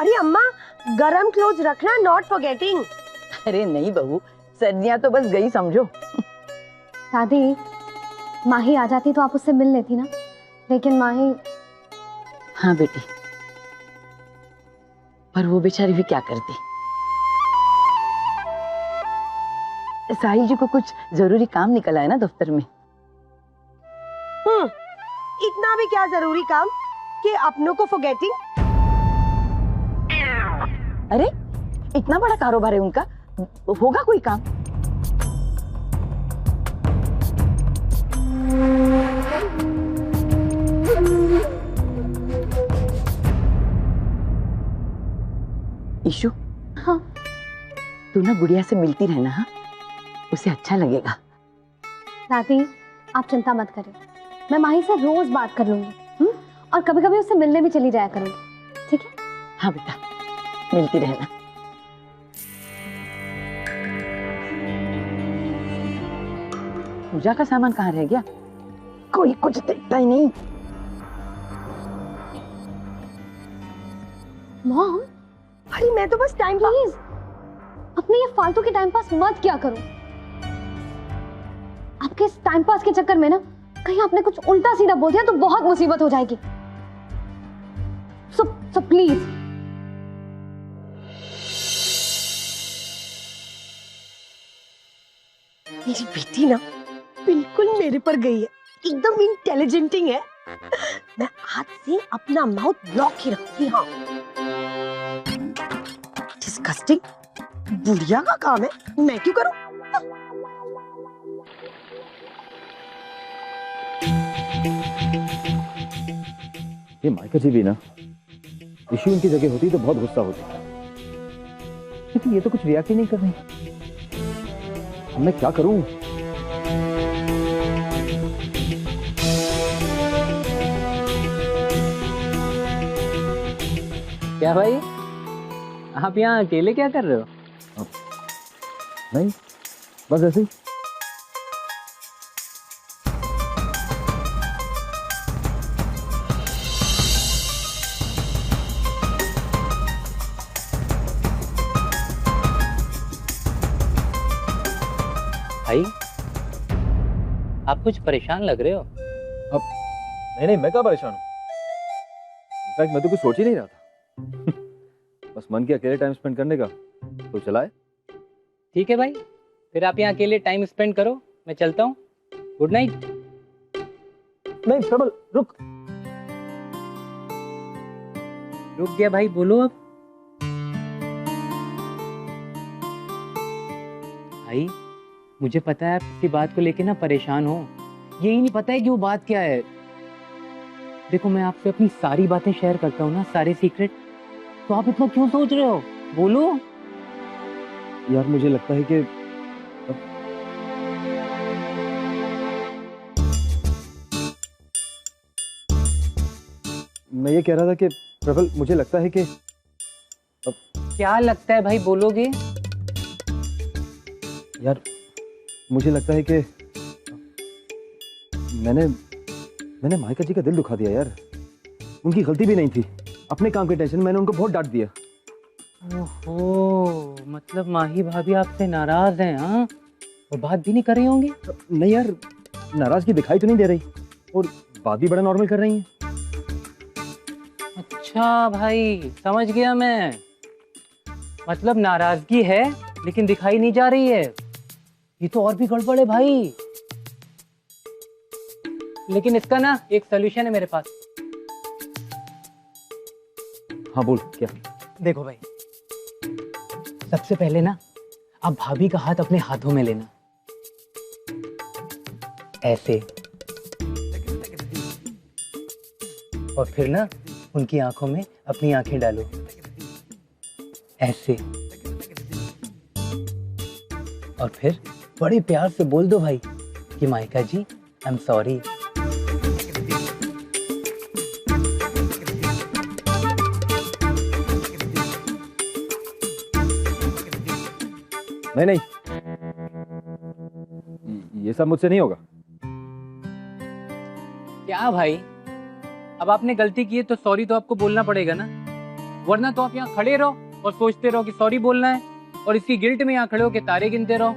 अरे अम्मा, गरम क्लोथ रखना, नॉट फॉरगेटिंग। अरे नहीं बहू, सर्दियाँ तो बस गई समझो। दादी, माही आ जाती तो आप उससे मिल लेती ना, लेकिन माही। हाँ बेटी, पर वो बेचारी भी क्या करती। साहिल जी को कुछ जरूरी काम निकला है ना दफ्तर में। इतना भी क्या जरूरी काम कि अपनों को फॉरगेटिंग। अरे इतना बड़ा कारोबार है उनका, होगा कोई काम। ईशु, हाँ तू ना गुड़िया से मिलती रहना। हाँ, उसे अच्छा लगेगा। दादी, आप चिंता मत करें, मैं माही से रोज बात कर लूंगी। और कभी कभी उससे मिलने भी चली जाया करूंगी, ठीक है? हाँ बेटा, मिलती रहना। पूजा का सामान कहाँ रह गया? कोई कुछ देखता ही नहीं। मॉम, अरे मैं तो बस टाइम प्लीज अपने ये फालतू के टाइम पास मत किया करो। आपके इस टाइम पास के चक्कर में ना कहीं आपने कुछ उल्टा सीधा बोल दिया तो बहुत मुसीबत हो जाएगी। So please. मेरी बेटी ना बिल्कुल मेरे पर गई है, एकदम इंटेलिजेंटिंग है। मैं आज से अपना माउथ ब्लॉक ही रखूंगी। हाँ, डिस्गस्टिंग, बुढ़िया का काम है, मैं क्यों करूं? ये माइका जी भी ना, इशू इनकी जगह होती तो बहुत गुस्सा होती, लेकिन ये तो कुछ रिएक्ट ही नहीं कर रही। अब मैं क्या करूं? क्या भाई, आप यहाँ अकेले क्या कर रहे हो? नहीं, बस ऐसे ही। भाई, आप कुछ परेशान लग रहे हो। अब नहीं, मैं क्या परेशान हूँ। इनफैक्ट मैं तो कुछ सोच ही नहीं रहा था। बस मन किया अकेले टाइम स्पेंड करने का, तो चलाए। ठीक है भाई, फिर आप यहाँ अकेले टाइम स्पेंड करो, मैं चलता हूँ। Good night. नहीं प्रबल, रुक। रुक गया भाई, बोलो अब। भाई, मुझे पता है आप किसी बात को लेके ना परेशान हो, यही नहीं पता है कि वो बात क्या है। देखो, मैं आपसे अपनी सारी बातें शेयर करता हूँ ना, सारे सीक्रेट, तो आप इतना क्यों सोच रहे हो? बोलो। यार मुझे लगता है कि मैं ये कह रहा था कि प्रबल, मुझे लगता है कि क्या लगता है भाई, बोलोगे? यार मुझे लगता है कि मैंने माइका जी का दिल दुखा दिया यार। उनकी गलती भी नहीं थी, अपने काम के टेंशन मैंने उनको बहुत डांट दिया। ओहो, मतलब माही भाभी आपसे नाराज हैं? हाँ, वो बात भी नहीं कर रही होंगी? नहीं यार, नाराजगी दिखाई तो नहीं दे रही और बात भी बड़ा नॉर्मल कर रही हैं। अच्छा भाई, समझ गया मैं। मतलब नाराजगी है लेकिन दिखाई नहीं जा रही है। ये तो और भी गड़बड़ है भाई। लेकिन इसका ना एक सॉल्यूशन है मेरे पास। हाँ बोल, क्या? देखो भाई, सबसे पहले ना आप भाभी का हाथ अपने हाथों में लेना, ऐसे, और फिर ना उनकी आंखों में अपनी आंखें डालो, ऐसे, और फिर बड़े प्यार से बोल दो भाई कि Mika ji, I am sorry. नहीं, ये सब मुझसे नहीं होगा। क्या भाई, अब आपने गलती की है तो सॉरी तो आपको बोलना पड़ेगा ना। वरना तो आप यहाँ खड़े रहो और सोचते रहो कि सॉरी बोलना है, और इसकी गिल्ट में यहाँ खड़े हो के तारे गिनते रहो।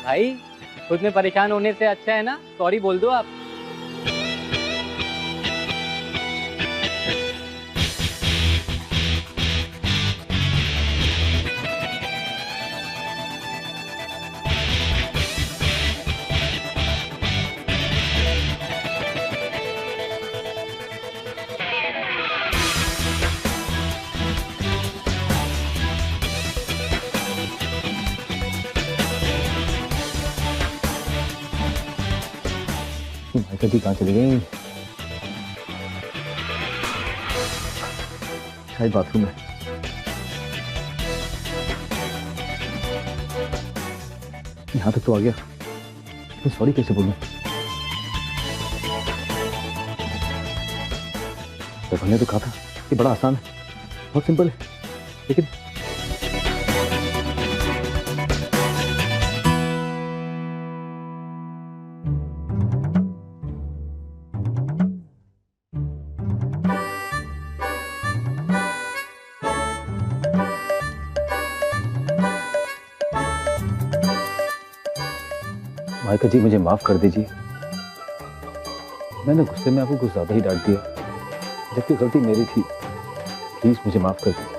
भाई खुद में परेशान होने से अच्छा है ना सॉरी बोल दो आप। माइका जी कहाँ चली गई? शायद बाथरूम में। यहाँ तक तो आ गया, मैं सॉरी कैसे बोलूं? दरअसल ने तो कहा था कि बड़ा आसान है, बहुत सिंपल है, लेकिन माइका जी मुझे माफ कर दीजिए। मैंने गुस्से में आपको कुछ ज्यादा ही डांट दिया, जबकि गलती मेरी थी। प्लीज मुझे माफ कर दीजिए।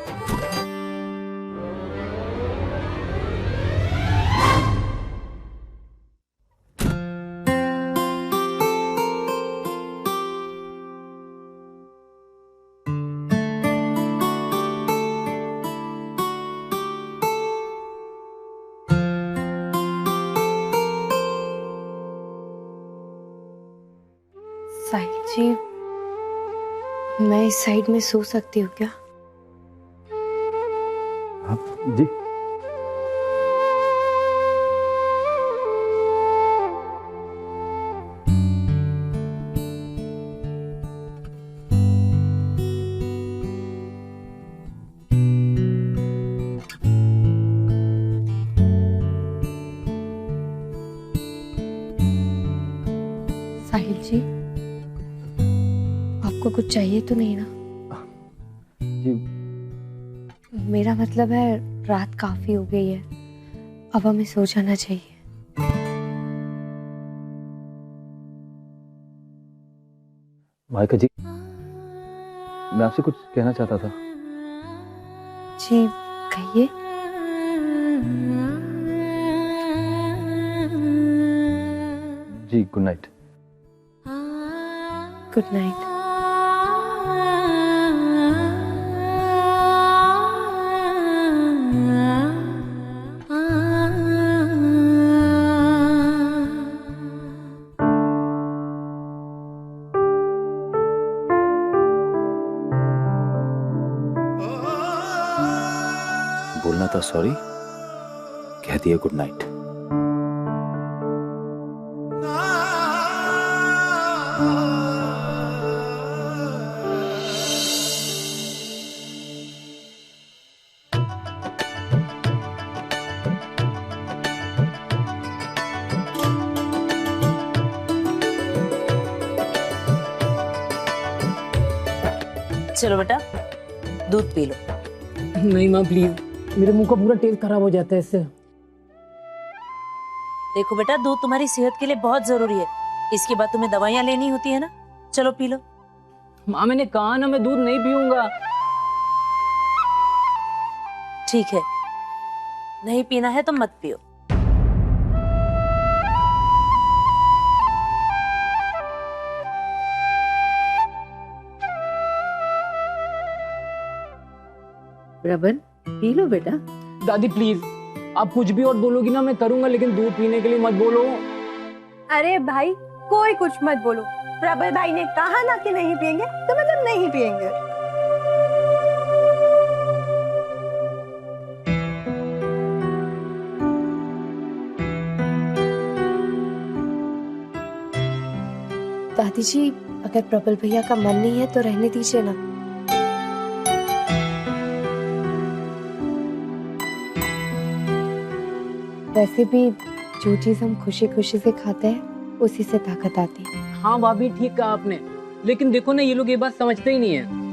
साहिल जी, मैं इस साइड में सो सकती हूँ क्या? आप जी साहिल जी, आपको कुछ चाहिए तो नहीं ना? जी मेरा मतलब है रात काफी हो गई है, अब हमें सो जाना चाहिए। माइका जी, मैं आपसे कुछ कहना चाहता था। जी कहिए। जी गुड नाइट। Good night. बोलना था सॉरी, कह दिया गुड नाइट। चलो बेटा दूध पी लो। नहीं माँ प्लीज, मेरे मुंह का पूरा टेस्ट खराब हो जाता है इससे। देखो बेटा दूध तुम्हारी सेहत के लिए बहुत जरूरी है, इसके बाद तुम्हें दवाइयाँ लेनी होती है ना। चलो पी लो। माँ मैंने कहा ना मैं दूध नहीं पीऊंगा। ठीक है, नहीं पीना है तो मत पियो। रबन पी लो बेटा। दादी प्लीज, आप कुछ भी और बोलोगी ना मैं करूंगा, लेकिन दूध पीने के लिए मत बोलो। अरे भाई कोई कुछ मत बोलो, प्रबल भाई ने कहा ना कि नहीं पियेंगे तो मतलब नहीं पियेंगे। दादी जी, अगर प्रबल भैया का मन नहीं है तो रहने दीजिए ना। वैसे भी जो चीज हम खुशी खुशी से खाते हैं उसी से ताकत आती है। हाँ भाभी, ठीक कहा आपने, लेकिन देखो ना, ये लोग ये बात समझते ही नहीं है।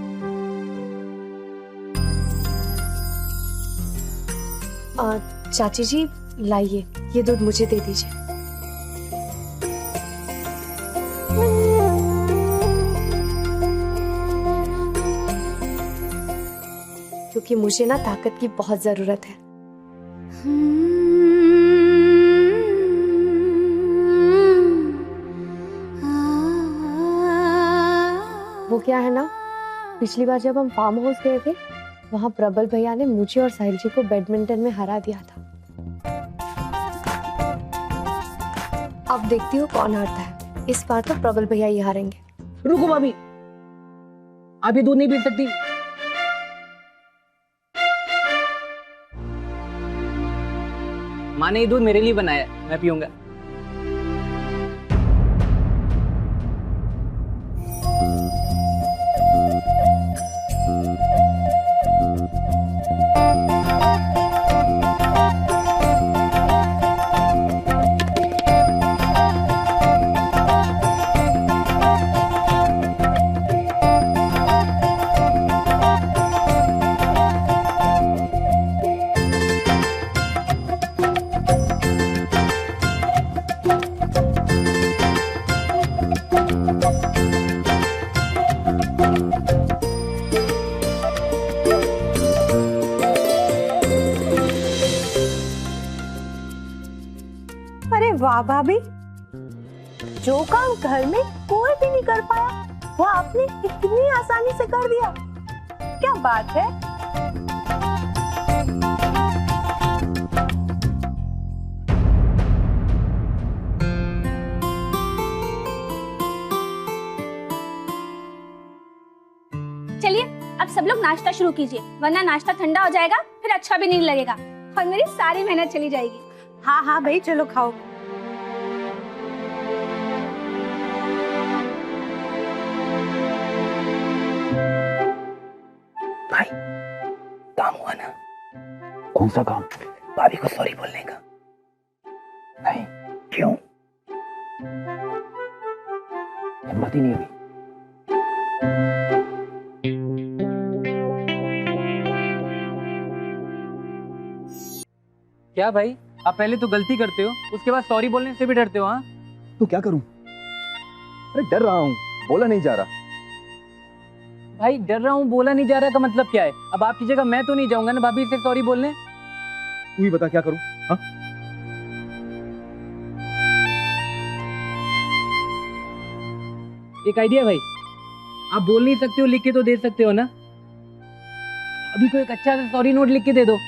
चाची जी लाइए, ये दूध मुझे दे दीजिए। क्योंकि मुझे ना ताकत की बहुत जरूरत है। वो क्या है ना, पिछली बार जब हम फार्म हाउस गए थे, वहां प्रबल भैया ने मुझे और साहिल जी को बैडमिंटन में हरा दिया था। अब देखती हूँ कौन हारता है। इस बार तो प्रबल भैया ही हारेंगे। रुको भाभी, आप ये दूध नहीं पी सकती। माँ ने ये दूध मेरे लिए बनाया है, मैं पीऊंगा। वाह भाभी, जो काम घर में कोई भी नहीं कर पाया, वो आपने इतनी आसानी से कर दिया। क्या बात है। चलिए अब सब लोग नाश्ता शुरू कीजिए, वरना नाश्ता ठंडा हो जाएगा, फिर अच्छा भी नहीं लगेगा और मेरी सारी मेहनत चली जाएगी। हाँ हाँ भाई, चलो खाओ। भाई, काम हुआ ना? कौन सा काम? भाभी को सॉरी बोलने का। नहीं, क्यों? हिम्मत ही नहीं हुई। क्या भाई, आप पहले तो गलती करते हो, उसके बाद सॉरी बोलने से भी डरते हो? हाँ, तो क्या करूं? अरे डर रहा हूं, बोला नहीं जा रहा। भाई डर रहा हूँ, बोला नहीं जा रहा का मतलब क्या है? अब आपकी जगह मैं तो नहीं जाऊंगा ना भाभी से सॉरी बोलने। तू ही बता क्या करूं? हाँ? एक आइडिया भाई, आप बोल नहीं सकते हो, लिख के तो दे सकते हो ना। अभी कोई एक अच्छा सा सॉरी नोट लिख के दे दो।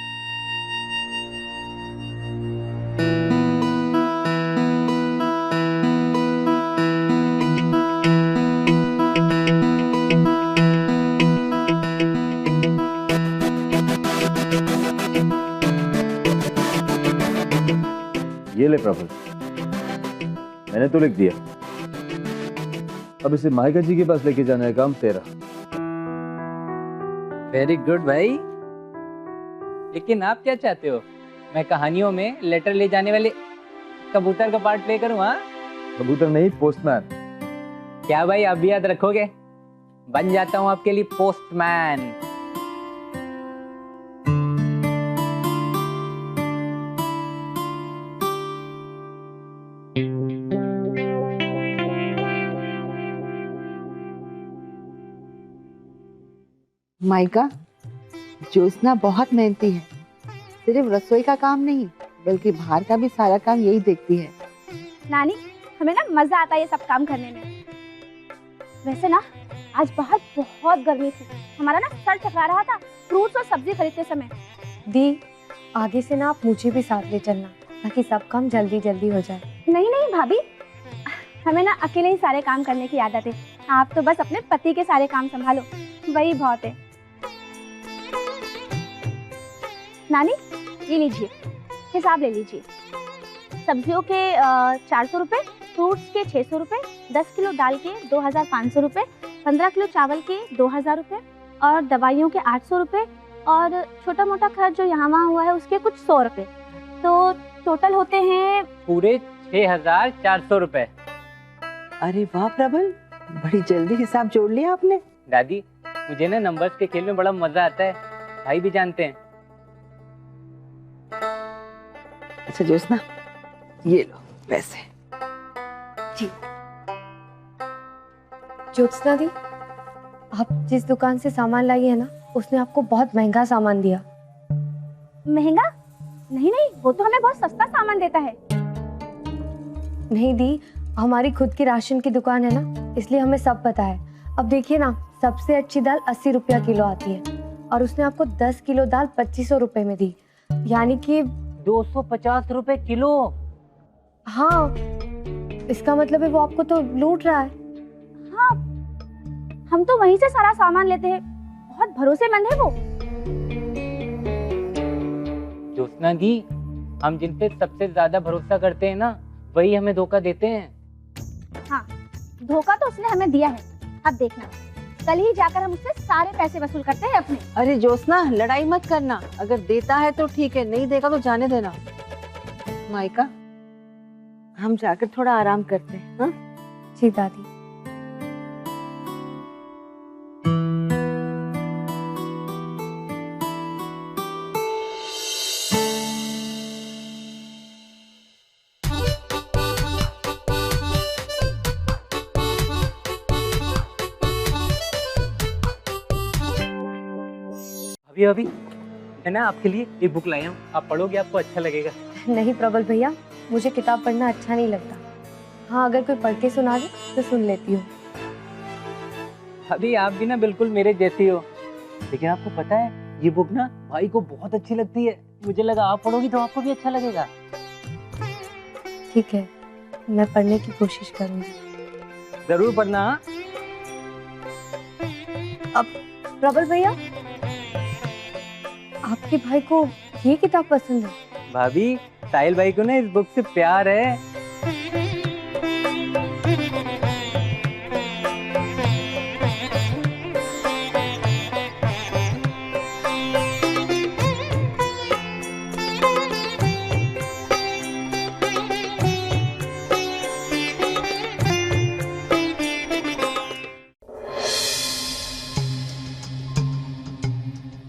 ये ले प्रबल, मैंने तो लिख दिया। अब इसे माइका जी के पास लेके जाना है, काम तेरा। वेरी गुड भाई, लेकिन आप क्या चाहते हो? मैं कहानियों में लेटर ले जाने वाले कबूतर का पार्ट प्ले करूं? हाँ, कबूतर नहीं, पोस्टमैन। क्या भाई, आप भी याद रखोगे? बन जाता हूं आपके लिए पोस्टमैन। माइका, ज्योत्सना बहुत मेहनती है। सिर्फ रसोई का काम नहीं, बल्कि बाहर का भी सारा काम यही देखती है। नानी, हमें ना मजा आता है ये सब काम करने में। वैसे ना आज बाहर बहुत गर्मी थी, हमारा ना सर चकरा रहा था फ्रूट्स और सब्जी खरीदते समय। दी, आगे से ना आप मुझे भी साथ ले चलना, ताकि सब काम जल्दी जल्दी हो जाए। नहीं नहीं भाभी, हमें ना अकेले ही सारे काम करने की आदत है। आप तो बस अपने पति के सारे काम संभालो, वही बहुत है। नानी, ये लीजिए, हिसाब ले लीजिए। सब्जियों के 400 रुपये, फ्रूट्स के 600 रुपये, 10 किलो दाल के 2500 रुपये, 15 किलो चावल के 2000 रुपये और दवाइयों के 800 रुपये और छोटा मोटा खर्च जो यहाँ वहाँ हुआ है उसके कुछ 100 रुपये। तो टोटल होते हैं पूरे 6400 रुपए। अरे वाह प्रबल, बड़ी जल्दी हिसाब जोड़ लिया आपने। दादी, मुझे ना नंबर्स के खेल में बड़ा मजा आता है, भाई भी जानते हैं। अच्छा ज्योत्सना, ये लो पैसे। ज्योत्सना दी, आप जिस दुकान से सामान लाई है ना, उसने आपको बहुत महंगा सामान दिया। महंगा? नहीं नहीं, वो तो हमें बहुत सस्ता सामान देता है। नहीं दी, हमारी खुद की राशन की दुकान है ना, इसलिए हमें सब पता है। अब देखिए ना, सबसे अच्छी दाल 80 रुपया किलो आती है और उसने आपको 10 किलो दाल 2500 रुपए में दी, यानी कि 250 रुपए किलो। हाँ, इसका मतलब है वो आपको तो लूट रहा है। हाँ, हम तो वहीं से सारा सामान लेते हैं, बहुत भरोसेमंद है वो। ज्योत्सना दी, हम जिन पे सबसे ज्यादा भरोसा करते हैं ना, वही हमें धोखा देते हैं। हाँ, धोखा तो उसने हमें दिया है। अब देखना, कल ही जाकर हम उससे सारे पैसे वसूल करते हैं अपने। अरे ज्योत्सना, लड़ाई मत करना, अगर देता है तो ठीक है, नहीं देगा तो जाने देना। माइका, हम जाकर थोड़ा आराम करते हैं। हाँ जी दादी। अभी अभी मैं ना आपके लिए एक बुक लाया हूँ, आप पढ़ोगे, आपको अच्छा लगेगा। नहीं प्रबल भैया, मुझे किताब पढ़ना अच्छा नहीं लगता। हाँ, अगर कोई पढ़ के सुना दे तो सुन लेती हूँ। अभी आप भी ना बिल्कुल मेरे जैसी हो, लेकिन आपको पता है ये बुक ना भाई को बहुत अच्छी लगती है। मुझे लगा आप पढ़ोगी तो आपको भी अच्छा लगेगा। ठीक है, मैं पढ़ने की कोशिश करूंगी। जरूर पढ़ना। हाँ? अब प्रबल भैया, आपके भाई को ये किताब पसंद है? भाभी, साहिल भाई को ना इस बुक से प्यार है।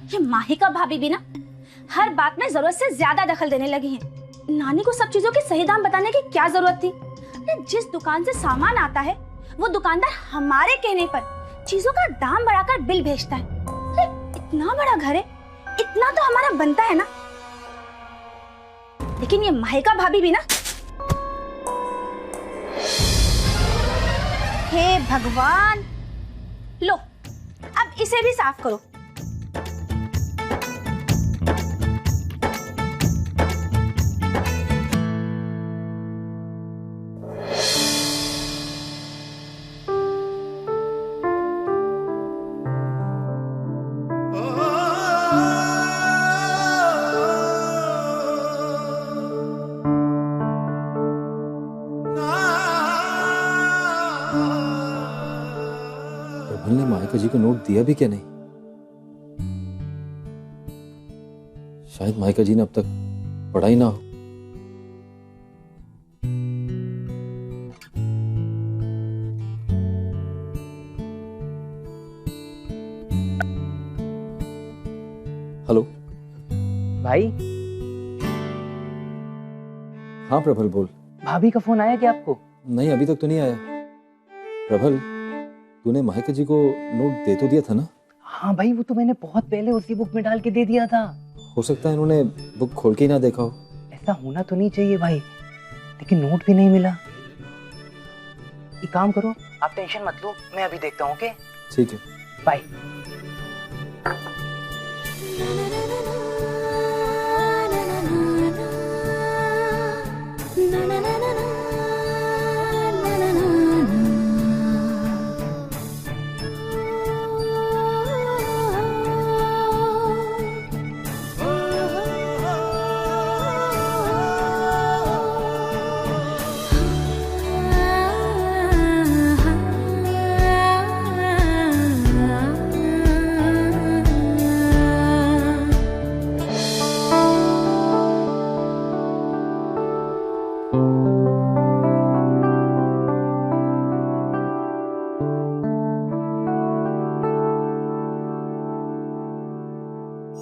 ये माहिका भाभी भी ना हर बात में जरूरत से ज्यादा दखल देने लगी हैं। नानी को सब चीजों के सही दाम बताने की क्या जरूरत थी? जिस दुकान से सामान आता है वो दुकानदार हमारे कहने पर चीजों का दाम बढ़ाकर बिल भेजता है। इतना बड़ा घर है, इतना तो हमारा बनता है ना। लेकिन ये माहिका भाभी भी ना, हे भगवान, लो अब इसे भी साफ करो। प्रबल ने माइका जी को नोट दिया भी क्या नहीं? शायद माइका जी ने अब तक पढ़ा ही ना हो। हेलो भाई, हाँ प्रबल बोल। भाभी का फोन आया क्या आपको? नहीं, अभी तक तो नहीं आया। प्रबल, तूने माइका जी को नोट दे तो दिया था ना? हाँ भाई, वो तो मैंने बहुत पहले उसी बुक में डाल के दे दिया था। हो सकता है इन्होंने बुक खोल के ही ना देखा हो। ऐसा होना तो नहीं चाहिए भाई, लेकिन नोट भी नहीं मिला। एक काम करो, आप टेंशन मत लो, मैं अभी देखता हूँ। ओके, ठीक है, बाय।